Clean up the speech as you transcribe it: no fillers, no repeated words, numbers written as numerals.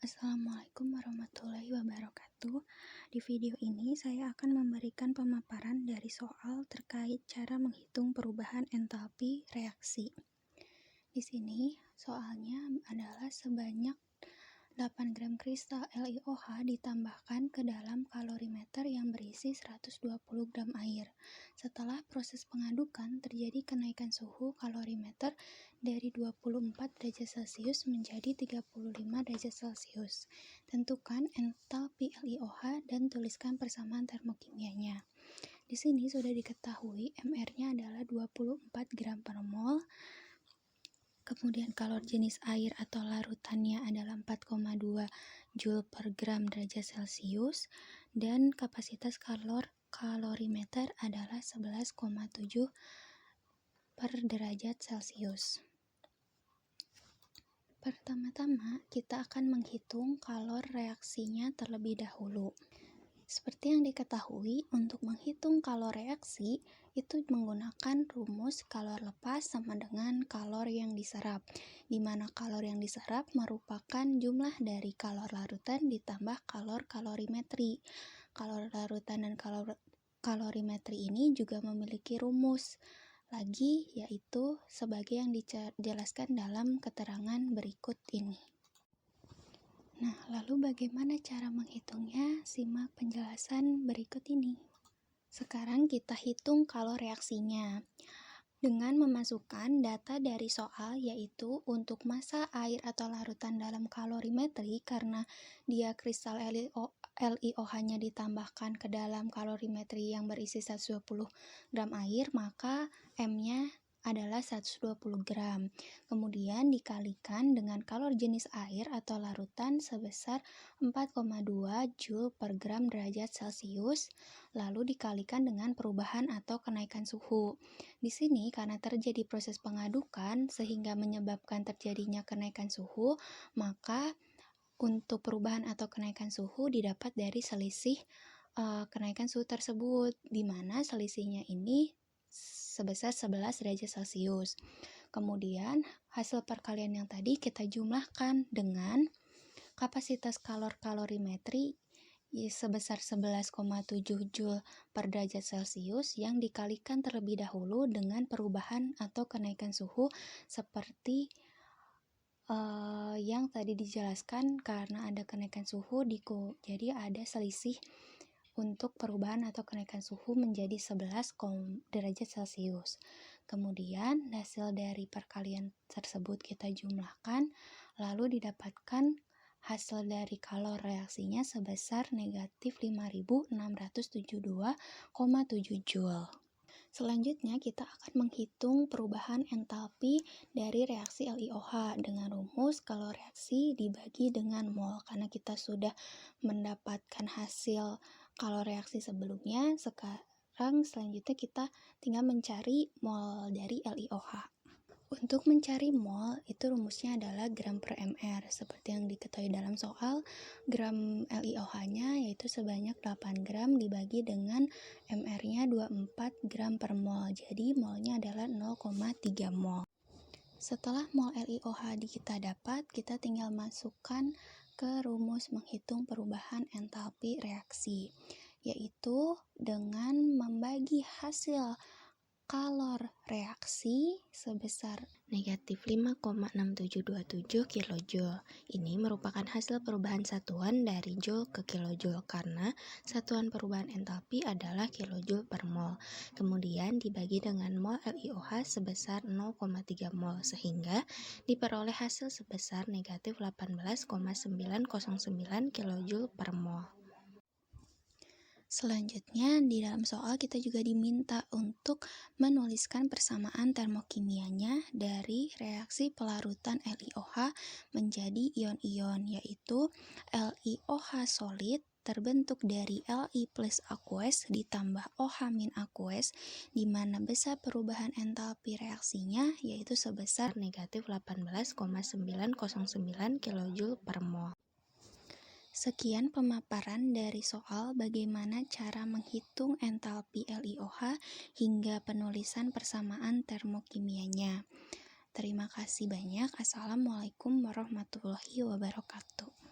Assalamualaikum warahmatullahi wabarakatuh. Di video ini saya akan memberikan pemaparan dari soal terkait cara menghitung perubahan entalpi reaksi. Di sini soalnya adalah sebanyak 8 gram kristal LiOH ditambahkan ke dalam kalorimeter yang berisi 120 gram air. Setelah proses pengadukan, terjadi kenaikan suhu kalorimeter dari 24 derajat Celcius menjadi 35 derajat Celcius. Tentukan entalpi LiOH dan tuliskan persamaan termokimianya. Di sini sudah diketahui MR-nya adalah 24 gram per mol. Kemudian kalor jenis air atau larutannya adalah 4,2 Joule per gram derajat Celcius dan kapasitas kalorimeter adalah 11,7 per derajat Celcius. Pertama-tama kita akan menghitung kalor reaksinya terlebih dahulu. Seperti yang diketahui, untuk menghitung kalor reaksi itu menggunakan rumus kalor lepas sama dengan kalor yang diserap, di mana kalor yang diserap merupakan jumlah dari kalor larutan ditambah kalor kalorimetri. Kalor larutan dan kalorimetri ini juga memiliki rumus lagi, yaitu sebagai yang dijelaskan dalam keterangan berikut ini. Nah, lalu bagaimana cara menghitungnya? Simak penjelasan berikut ini. Sekarang kita hitung kalor reaksinya dengan memasukkan data dari soal, yaitu untuk massa air atau larutan dalam kalorimetri, karena dia kristal LiOH-nya ditambahkan ke dalam kalorimetri yang berisi 120 gram air, maka M-nya adalah 120 gram. Kemudian dikalikan dengan kalor jenis air atau larutan sebesar 4,2 Joule per gram derajat Celcius, lalu dikalikan dengan perubahan atau kenaikan suhu. Di sini karena terjadi proses pengadukan sehingga menyebabkan terjadinya kenaikan suhu, maka untuk perubahan atau kenaikan suhu didapat dari selisih kenaikan suhu tersebut, di mana selisihnya ini sebesar 11 derajat Celcius. Kemudian hasil perkalian yang tadi kita jumlahkan dengan kapasitas kalorimetri sebesar 11,7 Joule per derajat Celcius yang dikalikan terlebih dahulu dengan perubahan atau kenaikan suhu seperti yang tadi dijelaskan. Karena ada kenaikan suhu, jadi ada selisih untuk perubahan atau kenaikan suhu menjadi 11 derajat Celcius. Kemudian hasil dari perkalian tersebut kita jumlahkan, lalu didapatkan hasil dari kalor reaksinya sebesar negatif 5.672,7 Joule. Selanjutnya kita akan menghitung perubahan entalpi dari reaksi LiOH dengan rumus kalor reaksi dibagi dengan mol. Karena kita sudah mendapatkan hasil kalor reaksi sebelumnya, selanjutnya kita tinggal mencari mol dari LiOH. Untuk mencari mol, itu rumusnya adalah gram per mr. Seperti yang diketahui dalam soal, gram LiOH-nya yaitu sebanyak 8 gram dibagi dengan mr-nya 24 gram per mol. Jadi molnya adalah 0,3 mol. Setelah mol LiOH kita dapat, kita tinggal masukkan ke rumus menghitung perubahan entalpi reaksi, yaitu dengan membagi hasil kalor reaksi sebesar negatif 5,6727 kJ. Ini merupakan hasil perubahan satuan dari Joule ke kilojoule karena satuan perubahan entalpi adalah kilojoule per mol. Kemudian dibagi dengan mol LiOH sebesar 0,3 mol sehingga diperoleh hasil sebesar negatif 18,909 kJ per mol. Selanjutnya, di dalam soal kita juga diminta untuk menuliskan persamaan termokimianya dari reaksi pelarutan LiOH menjadi ion-ion, yaitu LiOH solid terbentuk dari Li plus aqueous ditambah OH min aqueous, di mana besar perubahan entalpi reaksinya yaitu sebesar negatif 18,909 kJ per mol. Sekian pemaparan dari soal bagaimana cara menghitung entalpi LiOH hingga penulisan persamaan termokimianya. Terima kasih banyak. Assalamualaikum warahmatullahi wabarakatuh.